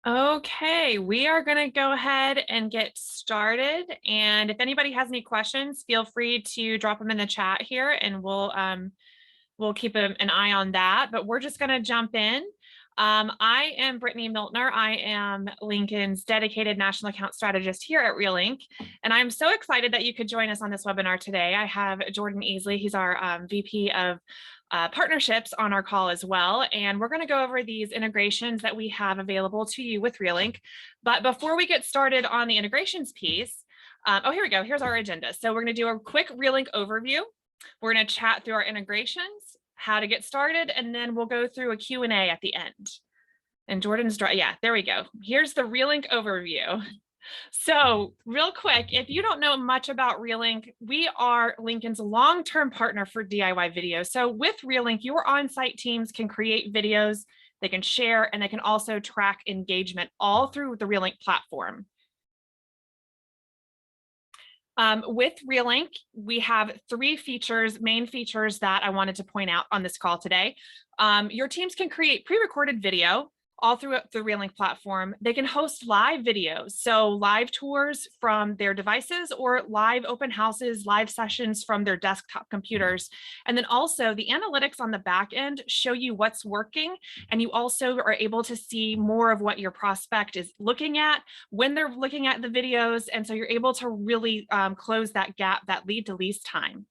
Okay, we are going to go ahead and get started. And if anybody has any questions, feel free to drop them in the chat here and we'll keep an eye on that. But we're just going to jump in. I am Britni Miltner. I am Lincoln's dedicated national account strategist here at Realync. And I'm so excited that you could join us on this webinar today. I have Jordan Easley. He's our VP of partnerships on our call as well. And we're going to go over these integrations that we have available to you with Realync. But before we get started on the integrations piece, oh, here we go. Here's our agenda. So we're going to do a quick Realync overview. We're going to chat through our integrations, how to get started, and then we'll go through a Q&A at the end. And Jordan's, yeah, there we go. Here's the Realync overview. So real quick, if you don't know much about Realync, we are Lincoln's long-term partner for DIY video. So with Realync, your on-site teams can create videos, they can share, and they can also track engagement all through the Realync platform. With Realync, we have three features, main features that I wanted to point out on this call today. Your teams can create pre-recorded video all throughout the Realync platform. They can host live videos, so live tours from their devices or live open houses, live sessions from their desktop computers. And then also the analytics on the back end show you what's working, and you also are able to see more of what your prospect is looking at when they're looking at the videos. And so you're able to really close that gap, that lead to lease time.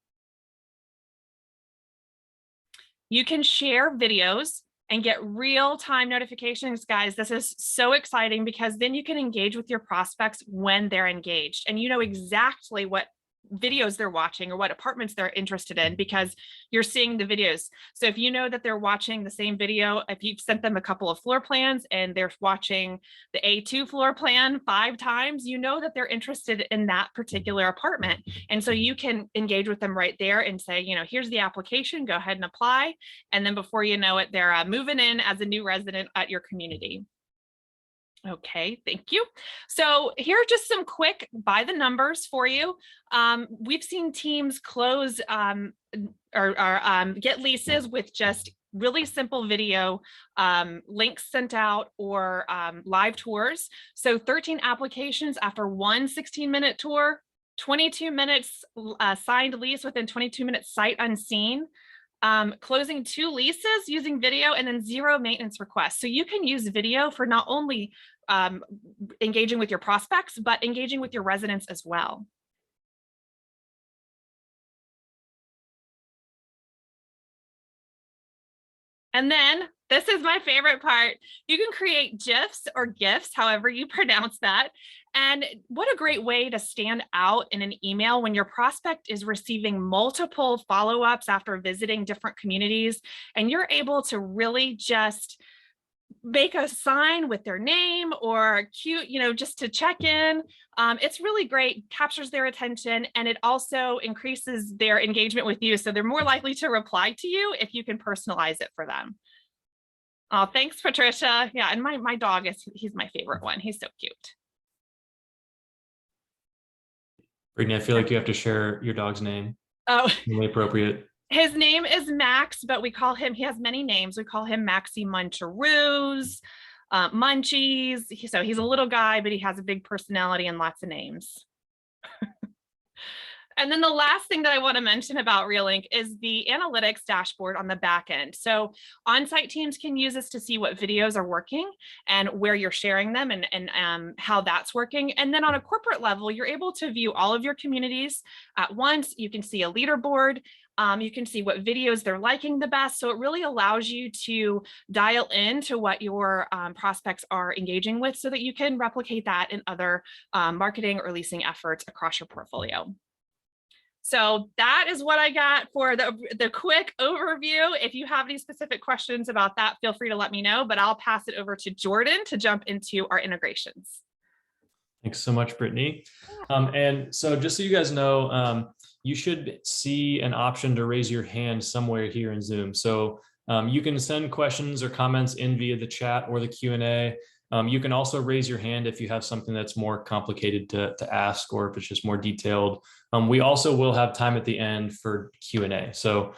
You can share videos and get real-time notifications, guys. This is so exciting because then you can engage with your prospects when they're engaged and you know exactly what videos they're watching or what apartments they're interested in because you're seeing the videos. So if you know that they're watching the same video, if you've sent them a couple of floor plans and they're watching the A2 floor plan 5 times, you know that they're interested in that particular apartment. And so you can engage with them right there and say, you know, here's the application, go ahead and apply. And then before you know it, they're moving in as a new resident at your community. Okay, thank you. So here are just some quick by the numbers for you. We've seen teams close or get leases with just really simple video links sent out or live tours. So 13 applications after one 16-minute tour, 22 minutes signed lease within 22 minutes sight unseen. Closing 2 leases using video, and then 0 maintenance requests. So you can use video for not only engaging with your prospects, but engaging with your residents as well. And then this is my favorite part. You can create GIFs or GIFs, however you pronounce that. And what a great way to stand out in an email when your prospect is receiving multiple follow-ups after visiting different communities, and you're able to really just make a sign with their name or cute, you know, just to check in. It's really great, captures their attention, and it also increases their engagement with you. So they're more likely to reply to you if you can personalize it for them. Oh, thanks, Patricia. Yeah, and my dog he's my favorite one. He's so cute. Britni, I feel like you have to share your dog's name. Oh, really appropriate. His name is Max, but we call him, he has many names. We call him Maxie Muncharoos, Munchies. So he's a little guy, but he has a big personality and lots of names. And then the last thing that I want to mention about Realync is the analytics dashboard on the back end. So on-site teams can use this to see what videos are working and where you're sharing them and how that's working. And then on a corporate level, you're able to view all of your communities at once. You can see a leaderboard. You can see what videos they're liking the best. So it really allows you to dial in to what your prospects are engaging with so that you can replicate that in other marketing or leasing efforts across your portfolio. So that is what I got for the quick overview. If you have any specific questions about that, feel free to let me know, but I'll pass it over to Jordan to jump into our integrations. Thanks so much, Britni. And so just so you guys know, you should see an option to raise your hand somewhere here in Zoom. So you can send questions or comments in via the chat or the Q&A. You can also raise your hand if you have something that's more complicated to ask, or if it's just more detailed. We also will have time at the end for Q&A. So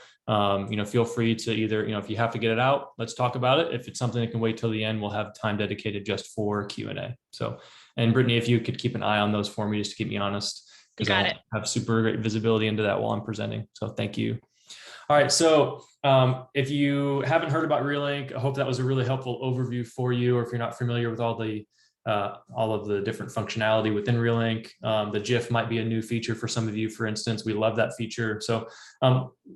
feel free to either, if you have to get it out, let's talk about it. If it's something that can wait till the end, we'll have time dedicated just for Q&A. So, and Britni, if you could keep an eye on those for me, just to keep me honest, because I don't have super great visibility into that while I'm presenting. So thank you. All right, so if you haven't heard about Realync, I hope that was a really helpful overview for you, or if you're not familiar with all of the different functionality within Realync. The GIF might be a new feature for some of you, for instance. We love that feature. So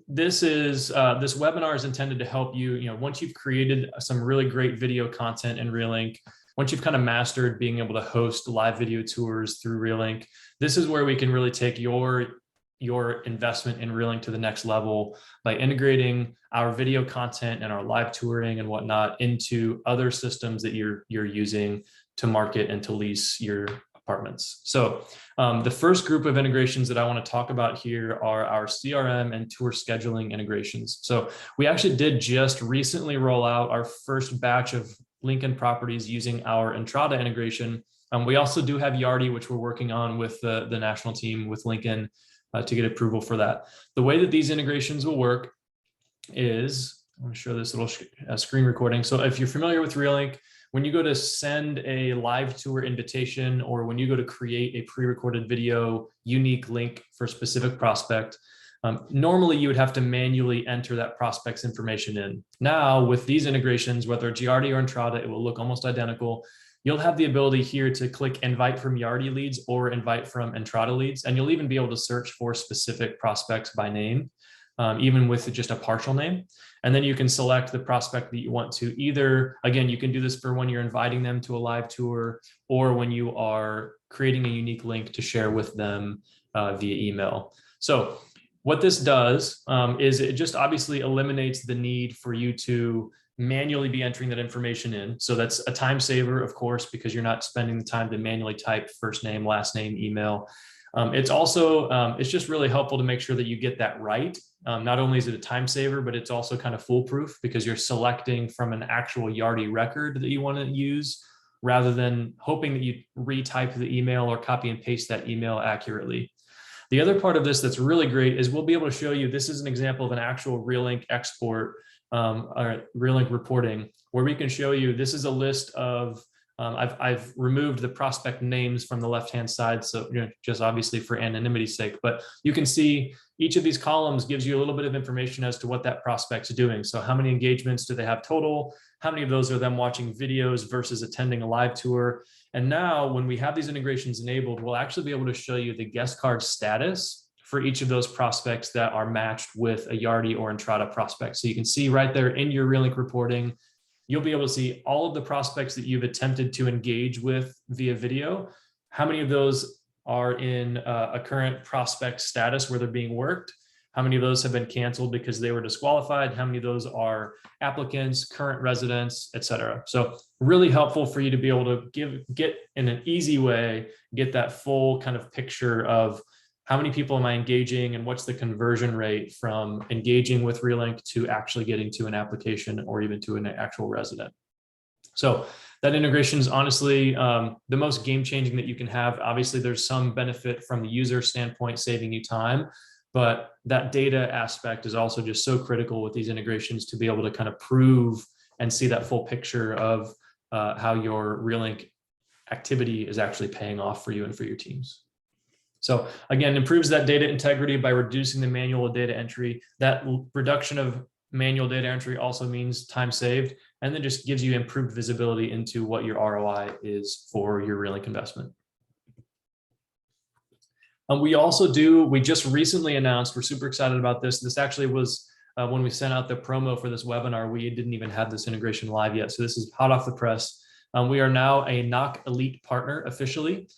this webinar is intended to help you, once you've created some really great video content in Realync, once you've kind of mastered being able to host live video tours through Realync, this is where we can really take your investment in Realync to the next level by integrating our video content and our live touring and whatnot into other systems that you're using to market and to lease your apartments. So the first group of integrations that I want to talk about here are our CRM and tour scheduling integrations. So we actually did just recently roll out our first batch of Lincoln properties using our Entrada integration. We also do have Yardi, which we're working on with the national team with Lincoln to get approval for that. The way that these integrations will work is, I'm going to show this little screen recording. So if you're familiar with Realync, when you go to send a live tour invitation, or when you go to create a pre-recorded video unique link for a specific prospect, normally you would have to manually enter that prospect's information in. Now with these integrations, whether it's Yardi or Entrada, it will look almost identical. You'll have the ability here to click invite from Yardi leads or invite from Entrada leads, and you'll even be able to search for specific prospects by name, even with just a partial name. And then you can select the prospect that you want to either, again, you can do this for when you're inviting them to a live tour or when you are creating a unique link to share with them via email. So what this does is it just obviously eliminates the need for you to manually be entering that information in. So that's a time saver, of course, because you're not spending the time to manually type first name, last name, email. It's also, it's just really helpful to make sure that you get that right. Not only is it a time saver, but it's also kind of foolproof because you're selecting from an actual Yardi record that you want to use rather than hoping that you retype the email or copy and paste that email accurately. The other part of this that's really great is we'll be able to show you, this is an example of an actual Realync export or Realync reporting, where we can show you, this is a list of, I've removed the prospect names from the left-hand side. So, just obviously for anonymity's sake, but you can see each of these columns gives you a little bit of information as to what that prospect's doing. So how many engagements do they have total? How many of those are them watching videos versus attending a live tour? And now when we have these integrations enabled, we'll actually be able to show you the guest card status for each of those prospects that are matched with a Yardi or Entrada prospect. So you can see right there in your Realync reporting, you'll be able to see all of the prospects that you've attempted to engage with via video. How many of those are in a current prospect status where they're being worked? How many of those have been canceled because they were disqualified? How many of those are applicants, current residents, et cetera? So really helpful for you to be able to get in an easy way, get that full kind of picture of how many people am I engaging and what's the conversion rate from engaging with Realync to actually getting to an application or even to an actual resident. So that integration is honestly the most game-changing that you can have. Obviously, there's some benefit from the user standpoint, saving you time, but that data aspect is also just so critical with these integrations to be able to kind of prove and see that full picture of how your Realync activity is actually paying off for you and for your teams. So again, improves that data integrity by reducing the manual data entry. That reduction of manual data entry also means time saved, and then just gives you improved visibility into what your ROI is for your Realync investment. We just recently announced, we're super excited about this. This actually was when we sent out the promo for this webinar, we didn't even have this integration live yet. So this is hot off the press. We are now a Knock Elite partner officially.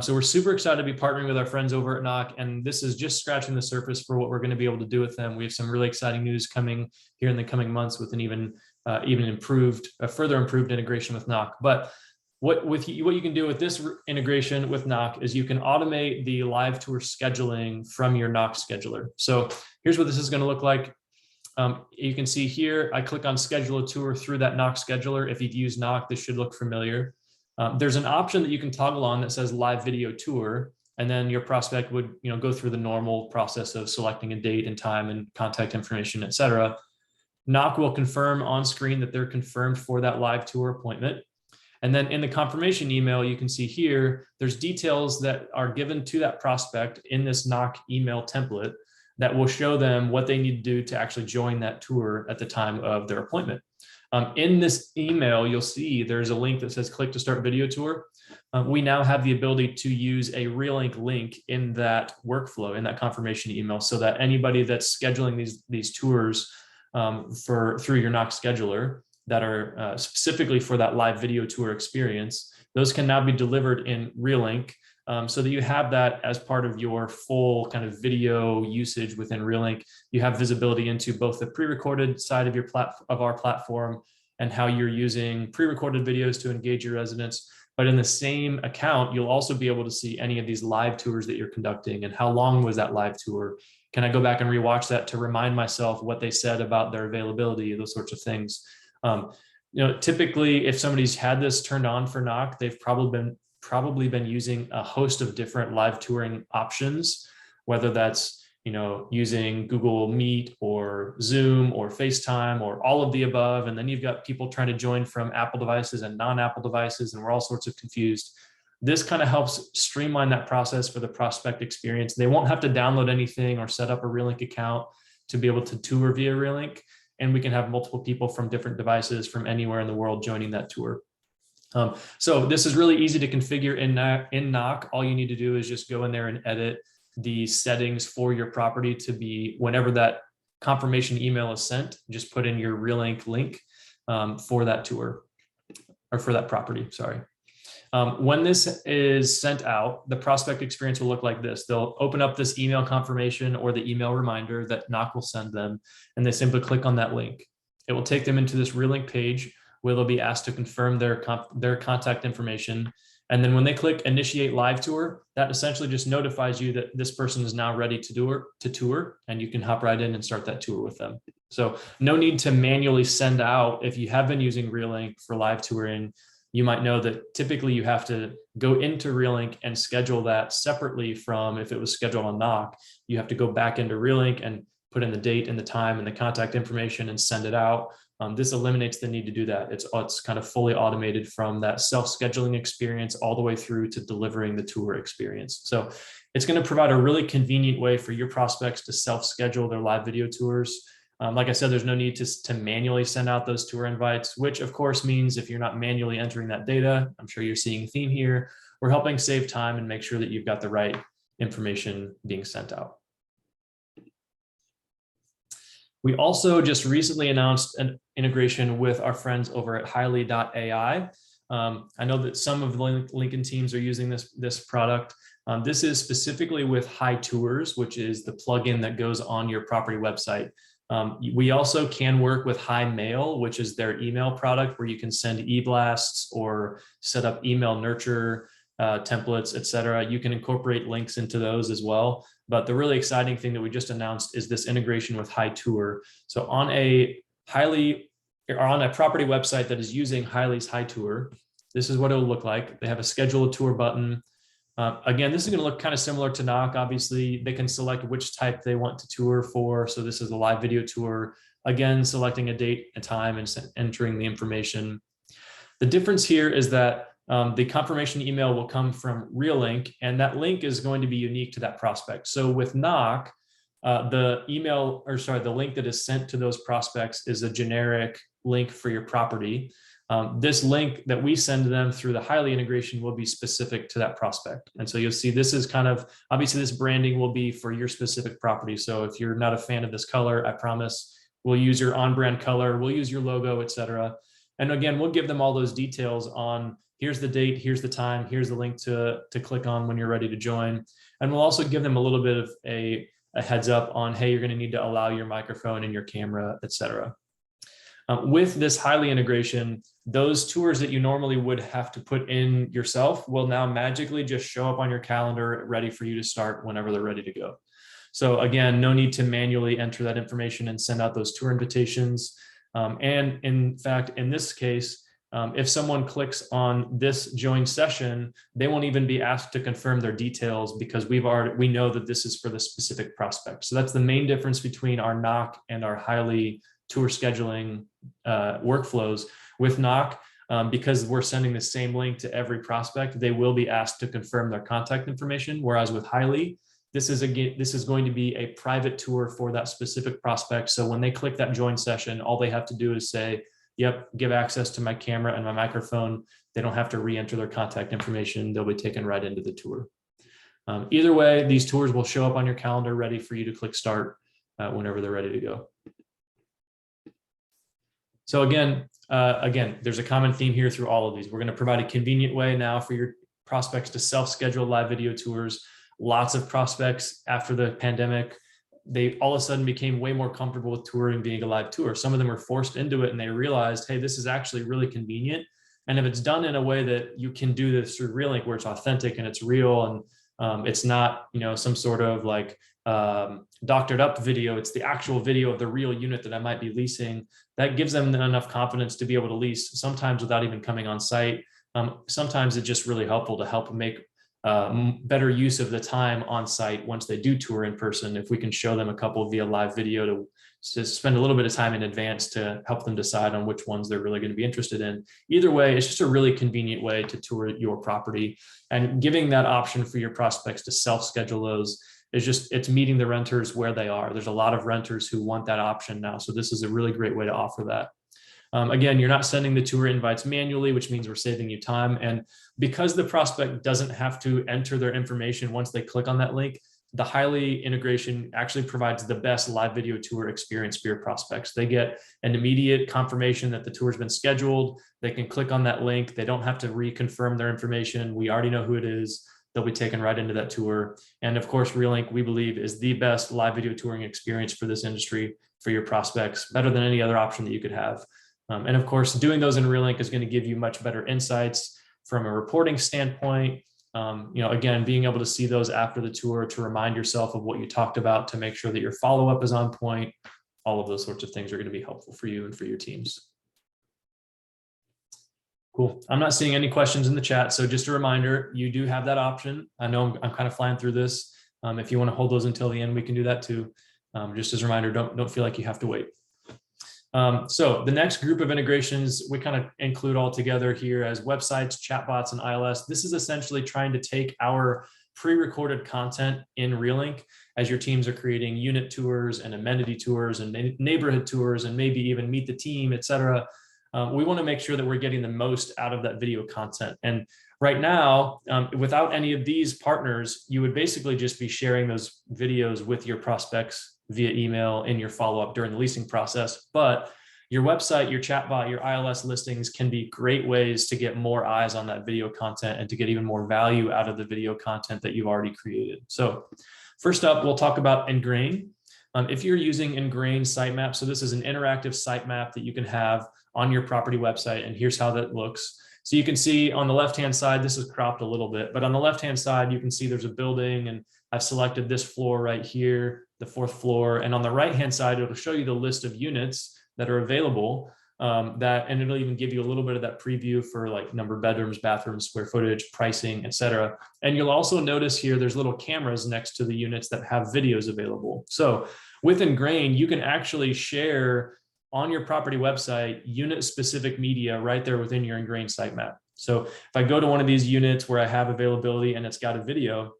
So we're super excited to be partnering with our friends over at Knock, and this is just scratching the surface for what we're going to be able to do with them. We have some really exciting news coming here in the coming months with an even further improved integration with Knock. But what you can do with this integration with Knock is you can automate the live tour scheduling from your Knock scheduler. So here's what this is going to look like. You can see here, I click on schedule a tour through that Knock scheduler. If you've used Knock, this should look familiar. There's an option that you can toggle on that says live video tour. and then your prospect would go through the normal process of selecting a date and time and contact information, et cetera. Knock will confirm on screen that they're confirmed for that live tour appointment. And then in the confirmation email, you can see here, there's details that are given to that prospect in this Knock email template that will show them what they need to do to actually join that tour at the time of their appointment. In this email, you'll see there's a link that says click to start video tour. We now have the ability to use a Realync link in that workflow, in that confirmation email, so that anybody that's scheduling these tours through your Knock scheduler that are specifically for that live video tour experience, those can now be delivered in Realync, so that you have that as part of your full kind of video usage within Realync. You have visibility into both the pre-recorded side of our platform and how you're using pre-recorded videos to engage your residents. But in the same account, you'll also be able to see any of these live tours that you're conducting and how long was that live tour. Can I go back and rewatch that to remind myself what they said about their availability, those sorts of things. Typically, if somebody's had this turned on for Knock, they've probably been using a host of different live touring options, whether that's using Google Meet or Zoom or FaceTime or all of the above. And then you've got people trying to join from Apple devices and non-Apple devices, and we're all sorts of confused. This kind of helps streamline that process for the prospect experience. They won't have to download anything or set up a Realync account to be able to tour via Realync. And we can have multiple people from different devices from anywhere in the world joining that tour. So this is really easy to configure in Knock. All you need to do is just go in there and edit the settings for your property to be, whenever that confirmation email is sent, just put in your Realync link for that tour, or for that property, sorry. When this is sent out, the prospect experience will look like this. They'll open up this email confirmation or the email reminder that Knock will send them, and they simply click on that link. It will take them into this Realync page where they'll be asked to confirm their contact information. And then when they click initiate live tour, that essentially just notifies you that this person is now ready to tour, and you can hop right in and start that tour with them. So no need to manually send out. If you have been using Realync for live touring, you might know that typically you have to go into Realync and schedule that separately from if it was scheduled on Knock. You have to go back into Realync and put in the date and the time and the contact information and send it out. This eliminates the need to do that. It's kind of fully automated from that self-scheduling experience all the way through to delivering the tour experience. So it's going to provide a really convenient way for your prospects to self-schedule their live video tours. Like I said, there's no need to manually send out those tour invites, which of course means if you're not manually entering that data, I'm sure you're seeing a theme here, we're helping save time and make sure that you've got the right information being sent out. We also just recently announced an integration with our friends over at Highly.ai. I know that some of the Lincoln teams are using this product. This is specifically with High Tours, which is the plugin that goes on your property website. We also can work with High Mail, which is their email product where you can send e-blasts or set up email nurture templates, et cetera. You can incorporate links into those as well. But the really exciting thing that we just announced is this integration with High Tour. So on a property website that is using Highly's High Tour, this is what it will look like. They have a schedule a tour button. Again, this is going to look kind of similar to Knock. Obviously, they can select which type they want to tour for. So this is a live video tour. Again, selecting a date, a time, and entering the information. The difference here is that the confirmation email will come from Realync, and that link is going to be unique to that prospect. So with Knock, the link that is sent to those prospects is a generic link for your property. This link that we send to them through the Highly integration will be specific to that prospect. And so you'll see this is kind of, obviously this branding will be for your specific property. So if you're not a fan of this color, I promise we'll use your on-brand color, we'll use your logo, et cetera. And again, we'll give them all those details on here's the date, here's the time, here's the link to click on when you're ready to join. And we'll also give them a little bit of a heads up on, hey, you're going to need to allow your microphone and your camera, et cetera. With this Highly integration, those tours that you normally would have to put in yourself will now magically just show up on your calendar, ready for you to start whenever they're ready to go. So again, no need to manually enter that information and send out those tour invitations. And in fact, in this case, If someone clicks on this join session, they won't even be asked to confirm their details because we know that this is for the specific prospect. So that's the main difference between our knock and our highly tour scheduling workflows. With knock, because we're sending the same link to every prospect, they will be asked to confirm their contact information. Whereas with highly, this is going to be a private tour for that specific prospect. So when they click that join session, all they have to do is say, yep, give access to my camera and my microphone. They don't have to re-enter their contact information. They'll be taken right into the tour. Either way, these tours will show up on your calendar ready for you to click start whenever they're ready to go. So again, there's a common theme here through all of these. We're going to provide a convenient way now for your prospects to self-schedule live video tours. Lots of prospects after the pandemic, they all of a sudden became way more comfortable with touring being a live tour. Some of them were forced into it and they realized, hey, this is actually really convenient. And if it's done in a way that you can do this through Realync, where it's authentic and it's real and it's not, some sort of like doctored up video, it's the actual video of the real unit that I might be leasing, that gives them enough confidence to be able to lease, sometimes without even coming on site. Sometimes it's just really helpful to help make better use of the time on site once they do tour in person. If we can show them a couple via live video to spend a little bit of time in advance to help them decide on which ones they're really going to be interested in. Either way, it's just a really convenient way to tour your property, and giving that option for your prospects to self-schedule those it's meeting the renters where they are. There's a lot of renters who want that option now. So this is a really great way to offer that. Again, you're not sending the tour invites manually, which means we're saving you time. And because the prospect doesn't have to enter their information once they click on that link, the highly integration actually provides the best live video tour experience for your prospects. They get an immediate confirmation that the tour has been scheduled. They can click on that link. They don't have to reconfirm their information. We already know who it is. They'll be taken right into that tour. And of course, Realync, we believe, is the best live video touring experience for this industry, for your prospects, better than any other option that you could have. And of course, doing those in Realync is going to give you much better insights from a reporting standpoint. Again, being able to see those after the tour to remind yourself of what you talked about, to make sure that your follow-up is on point. All of those sorts of things are going to be helpful for you and for your teams. Cool. I'm not seeing any questions in the chat. So just a reminder, you do have that option. I know I'm kind of flying through this. If you want to hold those until the end, we can do that too. Just as a reminder, don't feel like you have to wait. So the next group of integrations we kind of include all together here as websites, chatbots, and ILS. This is essentially trying to take our pre-recorded content in Realync as your teams are creating unit tours and amenity tours and neighborhood tours and maybe even meet the team, et cetera. We want to make sure that we're getting the most out of that video content. And right now, without any of these partners, you would basically just be sharing those videos with your prospects via email in your follow-up during the leasing process. But your website, your chatbot, your ILS listings can be great ways to get more eyes on that video content and to get even more value out of the video content that you've already created. So first up, we'll talk about Ingrain. If you're using Ingrain sitemap, so this is an interactive sitemap that you can have on your property website, and here's how that looks. So you can see on the left-hand side, this is cropped a little bit, but on the left-hand side, you can see there's a building, and I've selected this floor right here, the 4th floor. And on the right-hand side, it'll show you the list of units that are available, and it'll even give you a little bit of that preview for like number of bedrooms, bathrooms, square footage, pricing, et cetera. And you'll also notice here, there's little cameras next to the units that have videos available. So with Ingrain, you can actually share on your property website unit-specific media right there within your Ingrain sitemap. So if I go to one of these units where I have availability and it's got a video,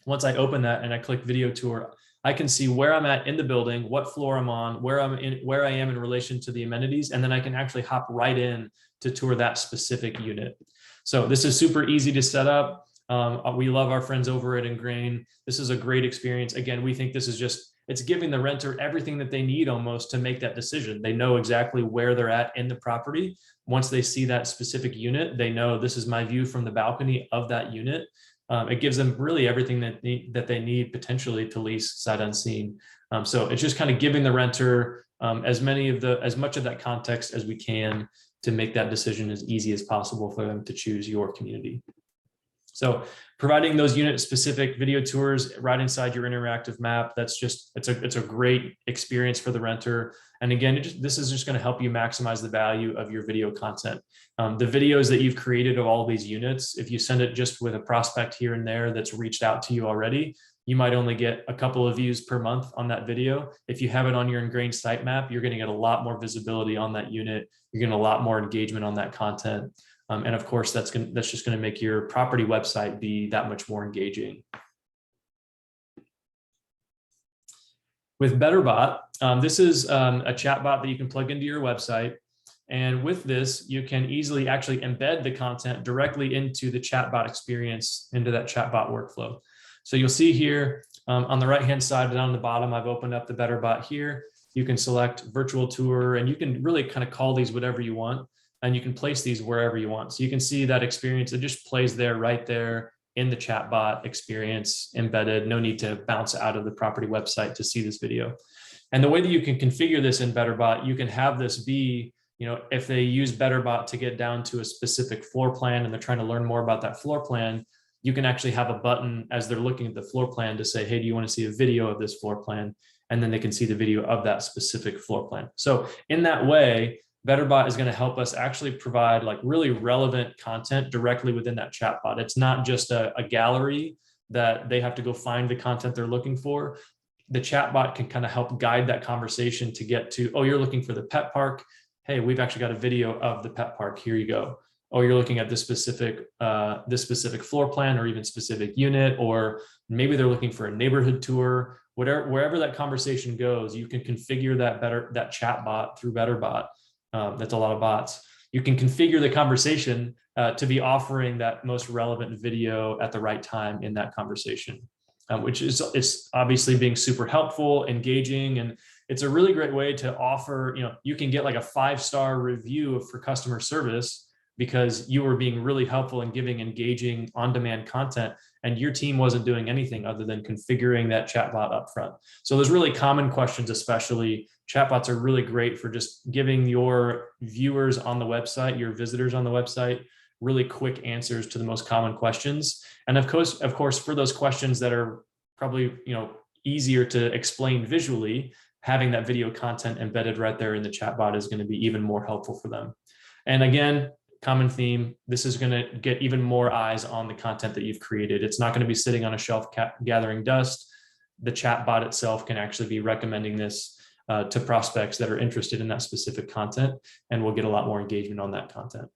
once I open that and I click video tour, I can see where I'm at in the building, what floor I'm on, where I am in relation to the amenities, and then I can actually hop right in to tour that specific unit. So this is super easy to set up. We love our friends over at Ingrain. This is a great experience. Again, we think this is it's giving the renter everything that they need almost to make that decision. They know exactly where they're at in the property. Once they see that specific unit, they know this is my view from the balcony of that unit. It gives them really everything that they need potentially to lease sight unseen. So it's just kind of giving the renter as much of that context as we can to make that decision as easy as possible for them to choose your community. So providing those unit specific video tours right inside your interactive map, it's a great experience for the renter. And again, this is just going to help you maximize the value of your video content. The videos that you've created of all these units, if you send it just with a prospect here and there that's reached out to you already, you might only get a couple of views per month on that video. If you have it on your ingrained sitemap, you're going to get a lot more visibility on that unit. You're getting a lot more engagement on that content. And of course, that's just going to make your property website be that much more engaging. With BetterBot, this is a chatbot that you can plug into your website. And with this, you can easily actually embed the content directly into the chatbot experience, into that chatbot workflow. So you'll see here on the right-hand side down the bottom, I've opened up the BetterBot here. You can select virtual tour, and you can really kind of call these whatever you want, and you can place these wherever you want. So you can see that experience. It just plays there, right there in the chatbot experience embedded. No need to bounce out of the property website to see this video. And the way that you can configure this in BetterBot, you can have this be, if they use BetterBot to get down to a specific floor plan and they're trying to learn more about that floor plan, you can actually have a button as they're looking at the floor plan to say, hey, do you want to see a video of this floor plan? And then they can see the video of that specific floor plan. So in that way, BetterBot is going to help us actually provide like really relevant content directly within that chatbot. It's not just a gallery that they have to go find the content they're looking for. The chatbot can kind of help guide that conversation to get to, oh, you're looking for the pet park. Hey, we've actually got a video of the pet park. Here you go. Oh, you're looking at this specific floor plan or even specific unit, or maybe they're looking for a neighborhood tour. Wherever that conversation goes, you can configure that chatbot through BetterBot. That's a lot of bots. You can configure the conversation to be offering that most relevant video at the right time in that conversation, which is it's obviously being super helpful, engaging, and it's a really great way to offer. You can get like a 5-star review for customer service because you were being really helpful and giving engaging on-demand content, and your team wasn't doing anything other than configuring that chatbot up front. So there's really common questions, especially chatbots are really great for just giving your viewers on the website, your visitors on the website, really quick answers to the most common questions. And of course, for those questions that are probably easier to explain visually, having that video content embedded right there in the chatbot is going to be even more helpful for them. And again, common theme, this is going to get even more eyes on the content that you've created. It's not going to be sitting on a shelf gathering dust. The chatbot itself can actually be recommending this to prospects that are interested in that specific content, and we'll get a lot more engagement on that content.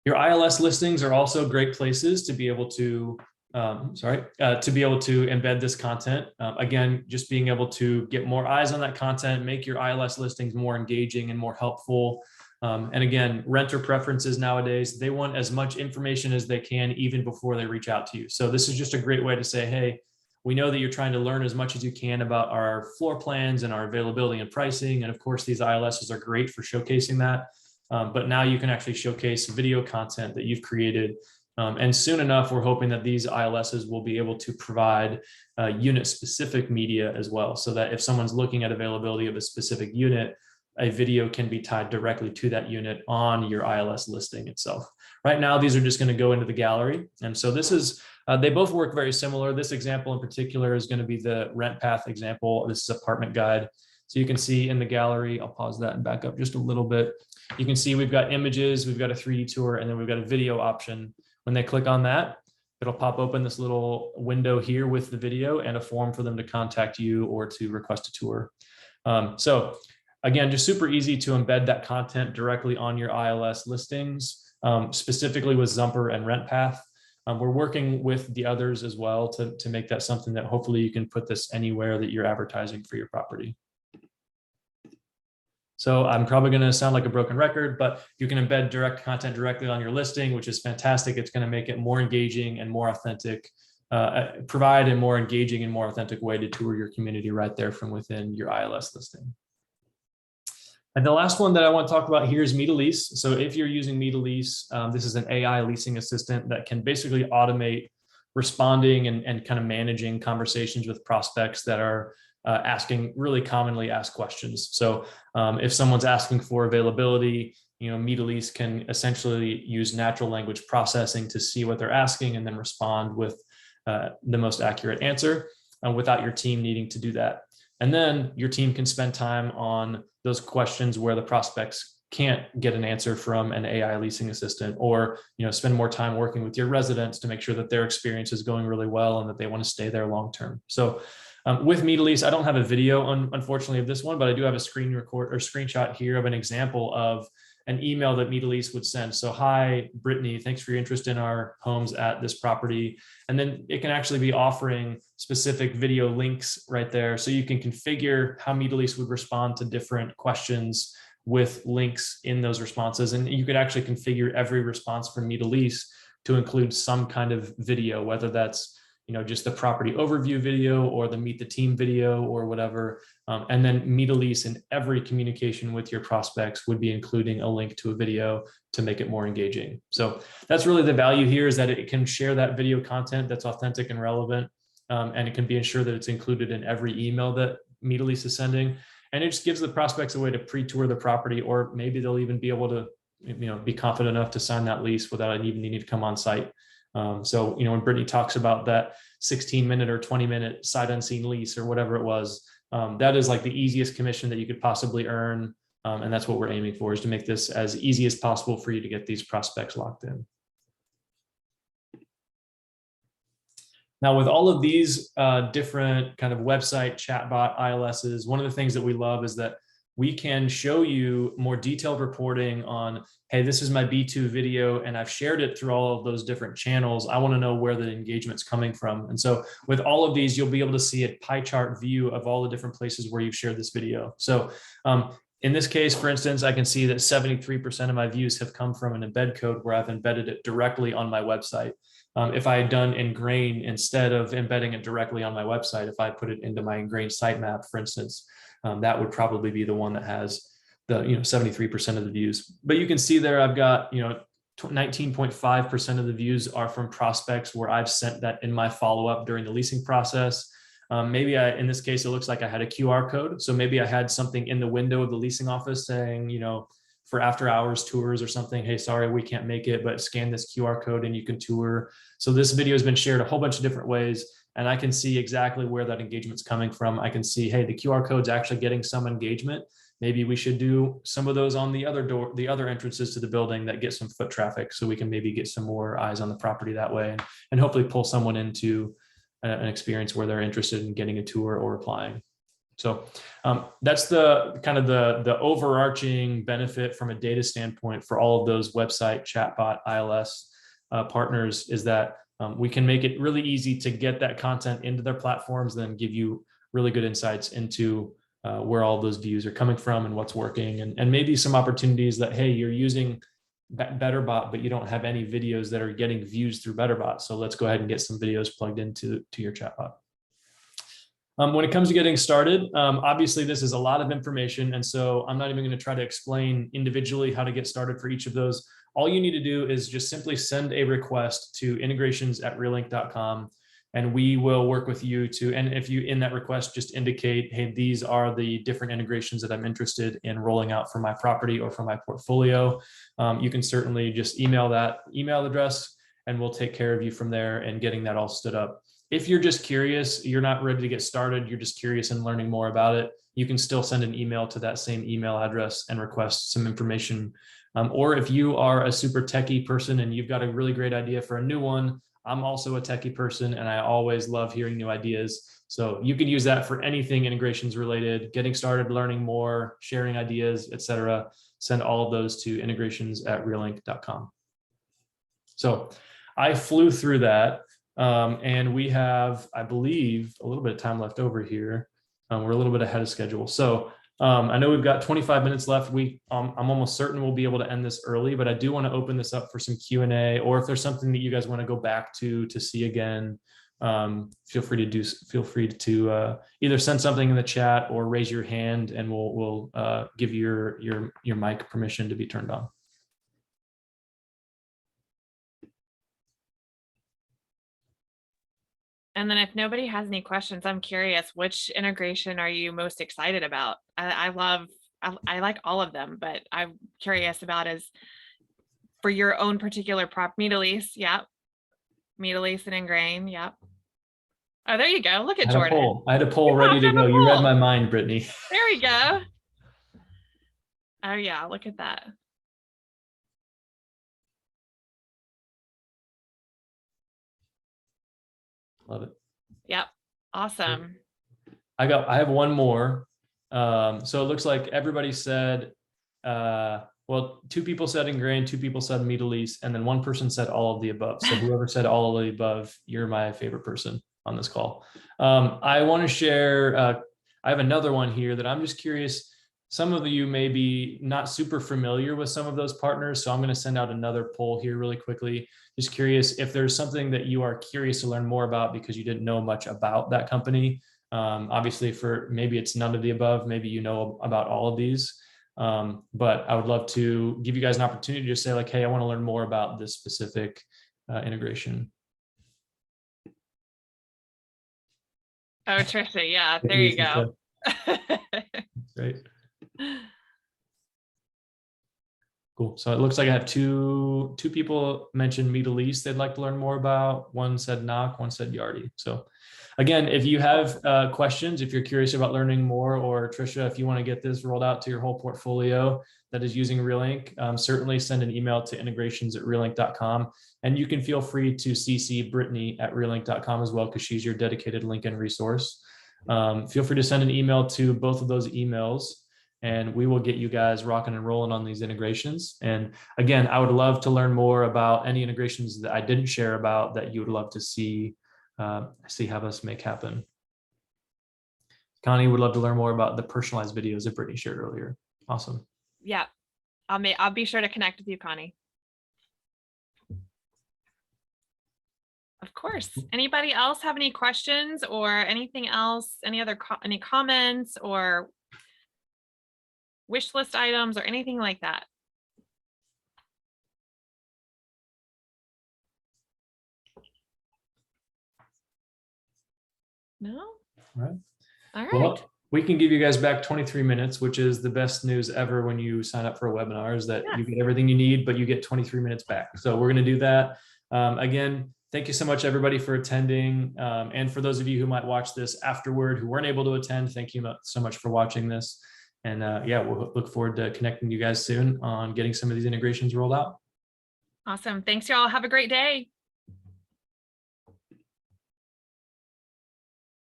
Your ILS listings are also great places to be able to embed this content. Again, just being able to get more eyes on that content, make your ILS listings more engaging and more helpful. And again, renter preferences nowadays, they want as much information as they can even before they reach out to you. So this is just a great way to say, hey, we know that you're trying to learn as much as you can about our floor plans and our availability and pricing. And of course, these ILSs are great for showcasing that. But now you can actually showcase video content that you've created. And soon enough, we're hoping that these ILSs will be able to provide unit-specific media as well, so that if someone's looking at availability of a specific unit, a video can be tied directly to that unit on your ILS listing itself. Right now, these are just going to go into the gallery. And so this is, they both work very similar. This example in particular is going to be the rent path example. This is apartment guide. So you can see in the gallery, I'll pause that and back up just a little bit. You can see we've got images, we've got a 3D tour, and then we've got a video option. When they click on that, it'll pop open this little window here with the video and a form for them to contact you or to request a tour. So again, just super easy to embed that content directly on your ILS listings, specifically with Zumper and RentPath. We're working with the others as well to make that something that hopefully you can put this anywhere that you're advertising for your property. So I'm probably going to sound like a broken record, but you can embed direct content directly on your listing, which is fantastic. It's going to make it more engaging and more authentic, provide a more engaging and more authentic way to tour your community right there from within your ILS listing. And the last one that I want to talk about here is MeToLease. So if you're using MeToLease, this is an AI leasing assistant that can basically automate responding and kind of managing conversations with prospects that are asking really commonly asked questions. So if someone's asking for availability, MeToLease can essentially use natural language processing to see what they're asking and then respond with the most accurate answer without your team needing to do that. And then your team can spend time on those questions where the prospects can't get an answer from an AI leasing assistant, or spend more time working with your residents to make sure that their experience is going really well and that they want to stay there long term. So with MeetAlease, I don't have a video, unfortunately, of this one, but I do have a screen record or screenshot here of an example of an email that MeetAlease would send. So, hi, Brittany, thanks for your interest in our homes at this property. And then it can actually be offering specific video links right there. So you can configure how MeetAlease would respond to different questions with links in those responses. And you could actually configure every response from MeetAlease to include some kind of video, whether that's just the property overview video or the meet the team video or whatever. And then MeetAlease in every communication with your prospects would be including a link to a video to make it more engaging. So that's really the value here, is that it can share that video content that's authentic and relevant. And it can be ensured that it's included in every email that MeetAlease is sending. And it just gives the prospects a way to pre-tour the property, or maybe they'll even be able to be confident enough to sign that lease without even needing to come on site. So, when Brittany talks about that 16-minute or 20-minute sight unseen lease or whatever it was, that is like the easiest commission that you could possibly earn. And that's what we're aiming for, is to make this as easy as possible for you to get these prospects locked in. Now, with all of these different kind of website, chatbot, ILSs, one of the things that we love is that we can show you more detailed reporting on, hey, this is my B2 video and I've shared it through all of those different channels. I want to know where the engagement's coming from. And so with all of these, you'll be able to see a pie chart view of all the different places where you've shared this video. So in this case, for instance, I can see that 73% of my views have come from an embed code where I've embedded it directly on my website. If I had done Ingrain instead of embedding it directly on my website, if I put it into my Ingrain sitemap, for instance, that would probably be the one that has the 73% of the views. But you can see there, I've got 19.5% of the views are from prospects where I've sent that in my follow-up during the leasing process. Maybe in this case, it looks like I had a QR code. So maybe I had something in the window of the leasing office saying, for after hours tours or something, hey, sorry, we can't make it, but scan this QR code and you can tour. So this video has been shared a whole bunch of different ways, and I can see exactly where that engagement's coming from. I can see, hey, the QR code's actually getting some engagement. Maybe we should do some of those on the other entrances to the building that get some foot traffic, so we can maybe get some more eyes on the property that way, and hopefully pull someone into an experience where they're interested in getting a tour or applying. So that's the kind of the overarching benefit from a data standpoint for all of those website, chatbot, ILS partners, is that we can make it really easy to get that content into their platforms, then give you really good insights into where all those views are coming from and what's working, and maybe some opportunities that, hey, you're using BetterBot, but you don't have any videos that are getting views through BetterBot. So let's go ahead and get some videos plugged into your chatbot. When it comes to getting started, obviously this is a lot of information, and so I'm not even going to try to explain individually how to get started for each of those. All you need to do is just simply send a request to integrations@realync.com, and we will work with you and if you in that request just indicate, hey, these are the different integrations that I'm interested in rolling out for my property or for my portfolio. You can certainly just email that email address, and we'll take care of you from there and getting that all stood up. If you're just curious, you're not ready to get started, you're just curious and learning more about it, you can still send an email to that same email address and request some information. Or if you are a super techie person and you've got a really great idea for a new one, I'm also a techie person and I always love hearing new ideas. So you can use that for anything integrations related, getting started, learning more, sharing ideas, etc. Send all of those to integrations@realync.com. So I flew through that. And we have, I believe, a little bit of time left over here. We're a little bit ahead of schedule. So I know we've got 25 minutes left. I'm almost certain we'll be able to end this early, but I do want to open this up for some Q&A, or if there's something that you guys want to go back to see again, feel free to either send something in the chat or raise your hand, and we'll give your mic permission to be turned on. And then if nobody has any questions, I'm curious, which integration are you most excited about? I like all of them, but I'm curious about is for your own particular MeetAlease. Yep. MeetAlease and Ingrain. Yep. Oh, there you go. Look at I had a Jordan. poll. I had a poll You ready popped to up a go. You read poll. my mind, Brittany. There we go. Oh yeah, look at that. Love it. Yep. Awesome. I have one more. So it looks like everybody said, well, 2 people said ingrained, 2 people said Middle East, and then 1 person said all of the above. So whoever said all of the above, you're my favorite person on this call. I want to share, I have another one here that I'm just curious. Some of you may be not super familiar with some of those partners. So I'm going to send out another poll here really quickly. Just curious if there's something that you are curious to learn more about because you didn't know much about that company. Obviously, for maybe it's none of the above, maybe you know about all of these. But I would love to give you guys an opportunity to say like, hey, I want to learn more about this specific integration. Oh, Trisha, yeah, there you go. Great. Cool. So it looks like I have two people mentioned Middle East they'd like to learn more about. One said knock, one said Yardi. So again, if you have questions, if you're curious about learning more, or Trisha, if you want to get this rolled out to your whole portfolio that is using Realync, certainly send an email to integrations@realync.com. And you can feel free to CC Britni at realync.com as well, because she's your dedicated Lincoln resource. Feel free to send an email to both of those emails, and we will get you guys rocking and rolling on these integrations. And again, I would love to learn more about any integrations that I didn't share about that you would love to see have us make happen. Connie would love to learn more about the personalized videos that Brittany shared earlier. Awesome. Yeah, I'll be sure to connect with you, Connie. Of course. Anybody else have any questions or anything else? Any comments or wish list items or anything like that? No? All right. All right. Well, we can give you guys back 23 minutes, which is the best news ever when you sign up for a webinar, is that you get everything you need, but you get 23 minutes back. So we're going to do that. Again, thank you so much, everybody, for attending. And for those of you who might watch this afterward who weren't able to attend, thank you so much for watching this. And yeah, we'll look forward to connecting you guys soon on getting some of these integrations rolled out. Awesome. Thanks, y'all. Have a great day.